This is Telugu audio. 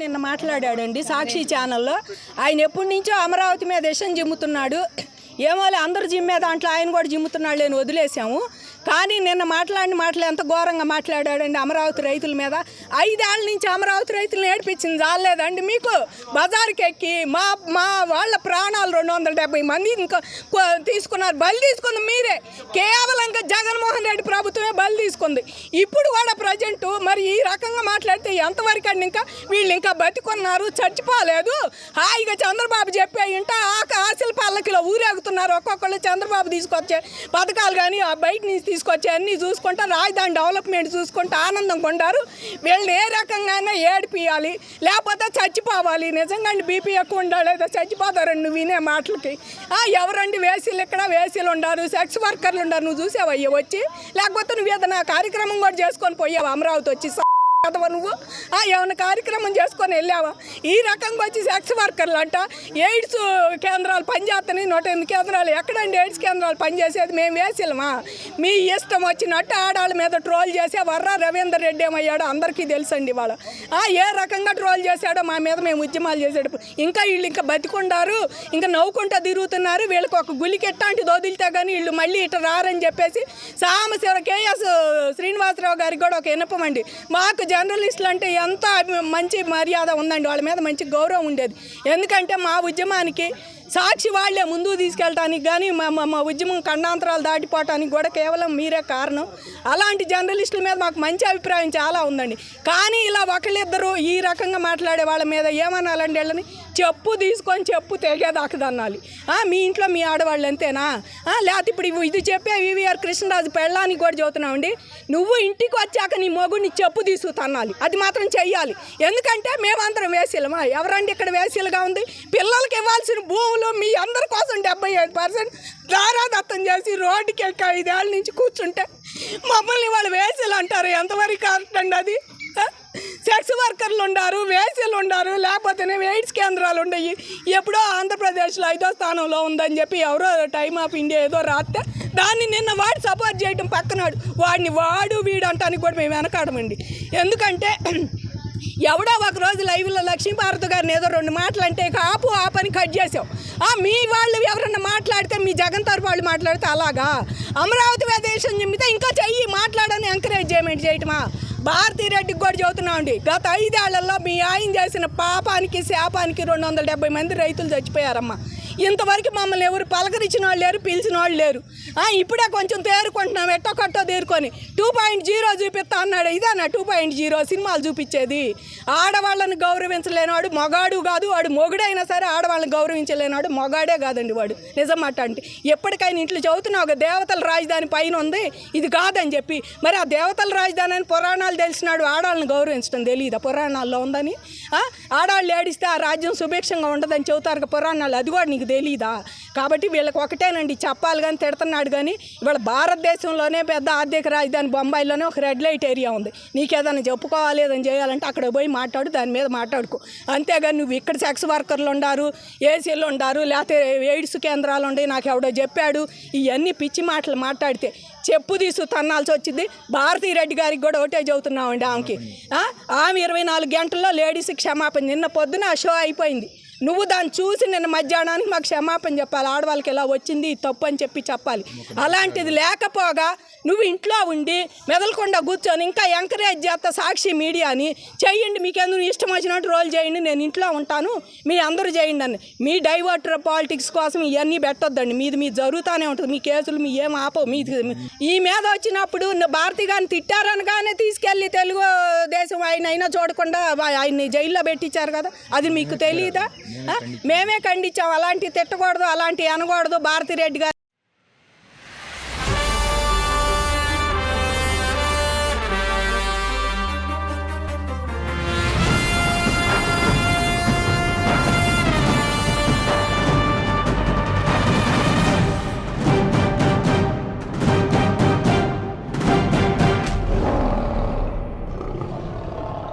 నిన్న మాట్లాడాడండి సాక్షి ఛానల్లో. ఆయన ఎప్పటి నుంచో అమరావతి మీద విషం జిమ్ముతున్నాడు. ఏమోలే అందరు జిమ్మే దాంట్లో ఆయన కూడా జిమ్ముతున్నాడు లేని వదిలేసాము. కానీ నిన్న మాటలు ఎంత ఘోరంగా మాట్లాడాడండి అమరావతి రైతుల మీద. 5 ఏళ్ళ నుంచి అమరావతి రైతులను ఏడిపించింది చాలేదండి మీకు. బజార్కి ఎక్కి మా వాళ్ళ ప్రాణాలు 270 మంది ఇంకా తీసుకున్నారు. బలి తీసుకుంది మీరే. కేవలంగా జగన్మోహన్ రెడ్డి ప్రభుత్వమే బలి తీసుకుంది. ఇప్పుడు కూడా ప్రజెంట్ మరి ఈ రకంగా మాట్లాడితే ఎంతవరకు అండి? ఇంకా వీళ్ళు ఇంకా బతికున్నారు, చచ్చిపోలేదు. హాయిగా చంద్రబాబు చెప్పే ఇంట ఆశల పల్లకిలో ఊరేగుతున్నారు. ఒక్కొక్కళ్ళు చంద్రబాబు తీసుకొచ్చే పథకాలు కానీ బయట నుంచి తీసుకొచ్చి అన్నీ చూసుకుంటా రాజధాని డెవలప్మెంట్ చూసుకుంటూ ఆనందంగా ఉండారు. వీళ్ళని ఏ రకంగానే ఏడిపియాలి, లేకపోతే చచ్చిపోవాలి. నిజంగా బీపీ ఎక్కువ ఉండాలేదో చచ్చిపోతారండి నువ్వు వినే మాటలకి. ఎవరండి వేసీలు? ఇక్కడ వేసీలు ఉండారు, సెక్స్ వర్కర్లు ఉండారు. నువ్వు చూసావయ్యా వచ్చి? లేకపోతే నువ్వు ఏదైనా కార్యక్రమం కూడా చేసుకొని పోయావు అమరావతి వచ్చి? నువ్వు ఏమైనా కార్యక్రమం చేసుకొని వెళ్ళావా? ఈ రకంగా వచ్చి సెక్స్ వర్కర్లు అంట ఎయిడ్స్ కేంద్రాలు పనిచేస్తున్నాయి. 108 కేంద్రాలు ఎక్కడండి ఎయిడ్స్ కేంద్రాలు పనిచేసేది? మేము వేసిలమా? మీ ఇష్టం వచ్చినట్టు ఆడాళ్ళ మీద ట్రోల్ చేసే వర్రా రవీందర్ రెడ్డి ఏమయ్యాడో అందరికీ తెలుసండి. వాళ్ళ ఏ రకంగా ట్రోల్ చేశాడో మా మీద మేము ఉద్యమాలు చేసాడు. ఇంకా వీళ్ళు ఇంకా బతికుండారు, ఇంకా నవ్వుకుంటూ తిరుగుతున్నారు. వీళ్ళకి ఒక గులికెట్టాంటిది వదిలితే కానీ వీళ్ళు మళ్ళీ ఇట్లా రారని చెప్పేసి సామశివ కేఎస్ శ్రీనివాసరావు గారికి కూడా ఒక విన్నపమండి. మాకు జర్నలిస్టులు అంటే ఎంత మంచి మర్యాద ఉందండి, వాళ్ళ మీద మంచి గౌరవం ఉండేది. ఎందుకంటే మా ఉద్యమానికి సాక్షి వాళ్లే ముందుకు తీసుకెళ్ళటానికి కానీ మా ఉద్యమం ఖండాంతరాలు దాటిపోవటానికి కూడా కేవలం మీరే కారణం. అలాంటి జర్నలిస్టుల మీద మాకు మంచి అభిప్రాయం చాలా ఉందండి. కానీ ఇలా ఒకళ్ళిద్దరు ఈ రకంగా మాట్లాడే వాళ్ళ మీద ఏమనాలండి? వీళ్ళని చెప్పు తీసుకొని చెప్పు తెగేదాకదన్నాలి. మీ ఇంట్లో మీ ఆడవాళ్ళు అంతేనా? లేకపోతే ఇప్పుడు ఇది చెప్పే వివిఆర్ కృష్ణరాజు పెళ్ళానికి కూడా చదువుతున్నామండి. నువ్వు ఇంటికి వచ్చాక నీ మొగుడిని చెప్పు తీసుకుతన్నాలి. అది మాత్రం చెయ్యాలి. ఎందుకంటే మేమందరం వేసీలమా? ఎవరండి ఇక్కడ వేసీలుగా ఉంది? పిల్లలకి ఇవ్వాల్సిన భూములు మీ అందరి కోసం 75% దారాదత్తం చేసి రోడ్డుకి ఎక్క 5 ఏళ్ళ నుంచి కూర్చుంటే మమ్మల్ని వాళ్ళు వేసీలు అంటారు. ఎంతవరకు కరెక్ట్ అండి అది? సెక్స్ వర్కర్లు ఉండారు, వేసీలు ఉండారు, లేకపోతేనే ఎయిడ్స్ కేంద్రాలు ఉండయి. ఎప్పుడో ఆంధ్రప్రదేశ్లో 5వ స్థానంలో ఉందని చెప్పి ఎవరో టైమ్ ఆఫ్ ఇండియా ఏదో రాస్తే దాన్ని నిన్న వాడు సపోర్ట్ చేయడం పక్కనాడు. వాడిని వాడు వీడు అంటానికి కూడా మేము వెనకాడమండి. ఎందుకంటే ఎవడో ఒకరోజు లైవ్లో లక్ష్మీపార్వతి గారిని ఏదో 2 మాటలు అంటే ఆ పని కట్ చేసావు. మీ వాళ్ళు ఎవరన్నా మాట్లాడితే మీ జగన్ తరపు వాళ్ళు మాట్లాడితే అలాగా అమరావతి దేశం చెప్తే ఇంకా చెయ్యి మాట్లాడని ఎంకరేజ్ చేయటమా? భారతీరెడ్డికి కూడా చెబుతున్నామండి. గత 5 ఏళ్లలో మీ ఆయన చేసిన పాపానికి శాపానికి 270 మంది రైతులు చచ్చిపోయారమ్మా. ఇంతవరకు మమ్మల్ని ఎవరు పలకరించిన వాళ్ళు లేరు, పిలిచిన వాళ్ళు లేరు. ఇప్పుడే కొంచెం తేరుకుంటున్నాం, ఎట్టో కట్టో తేరుకొని 2.0 చూపిస్తా అన్నాడు. ఇదేనా 2.0 సినిమాలు చూపించేది? ఆడవాళ్ళని గౌరవించలేనివాడు మొగాడు కాదు. వాడు మొగుడైనా సరే ఆడవాళ్ళని గౌరవించలేనివాడు మొగాడే కాదండి వాడు. నిజం మాట అంటే ఎప్పటికైనా ఇంట్లో చదువుతున్నావు ఒక దేవతల రాజధాని పైన ఉంది ఇది కాదని చెప్పి. మరి ఆ దేవతల రాజధాని అని పురాణాలు తెలిసినాడు ఆడవాళ్ళని గౌరవించడం తెలియదా? పురాణాల్లో ఉందని. ఆడవాళ్ళు ఏడిస్తే ఆ రాజ్యం సుభిక్షంగా ఉండదని చెబుతారు పురాణాలు. అది కూడా నీకు తెలీదా? కాబట్టి వీళ్ళకి ఒకటేనండి చెప్పాలి కానీ తిడుతున్నాడు. కానీ ఇవాళ భారతదేశంలోనే పెద్ద ఆర్థిక రాజధాని బొంబాయిలోనే ఒక రెడ్ లైట్ ఏరియా ఉంది. నీకేదైనా చెప్పుకోవాలి ఏదైనా చేయాలంటే అక్కడ పోయి మాట్లాడు, దాని మీద మాట్లాడుకో. అంతేగాని నువ్వు ఇక్కడ సెక్స్ వర్కర్లు ఉండారు, ఏసీలు ఉండారు, లేకపోతే ఎయిడ్స్ కేంద్రాలు ఉండే నాకు ఎవడో చెప్పాడు, ఇవన్నీ పిచ్చి మాటలు మాట్లాడితే చెప్పు తీసు తన్నాల్సి వచ్చింది. భారతీరెడ్డి గారికి కూడా ఒకటే చెబుతున్నామండి. ఆమె 24 గంటల్లో లేడీస్కి క్షమాపణ. నిన్న పొద్దున షో అయిపోయింది. నువ్వు దాన్ని చూసి నిన్న మధ్యాహ్నానికి మాకు క్షమాపణ చెప్పాలి. ఆడవాళ్ళకి ఎలా వచ్చింది తప్పు అని చెప్పాలి. అలాంటిది లేకపోగా నువ్వు ఇంట్లో ఉండి మెదలకుండా కూర్చొని ఇంకా ఎంకరేజ్ చేస్తా సాక్షి మీడియాని చెయ్యండి. మీకెందుకు ఇష్టం వచ్చినట్టు రోల్ చేయండి, నేను ఇంట్లో ఉంటాను, మీ అందరూ చేయండి అని. మీ డైవర్టర్ పాలిటిక్స్ కోసం ఇవన్నీ పెట్టొద్దండి. మీ జరుగుతూనే ఉంటుంది. మీ కేసులు మీ ఏం ఆపవు. ఈ మీద వచ్చినప్పుడు భారతి గారిని తిట్టారనగానే తీసుకెళ్ళి తెలుగు దేశం అయినా చూడకుండా ఆయన్ని జైల్లో పెట్టించారు కదా, అది మీకు తెలియదా? మేమే ఖండించాం. అలాంటివి తిట్టకూడదు, అలాంటివి అనకూడదు. భారతిరెడ్డి గారు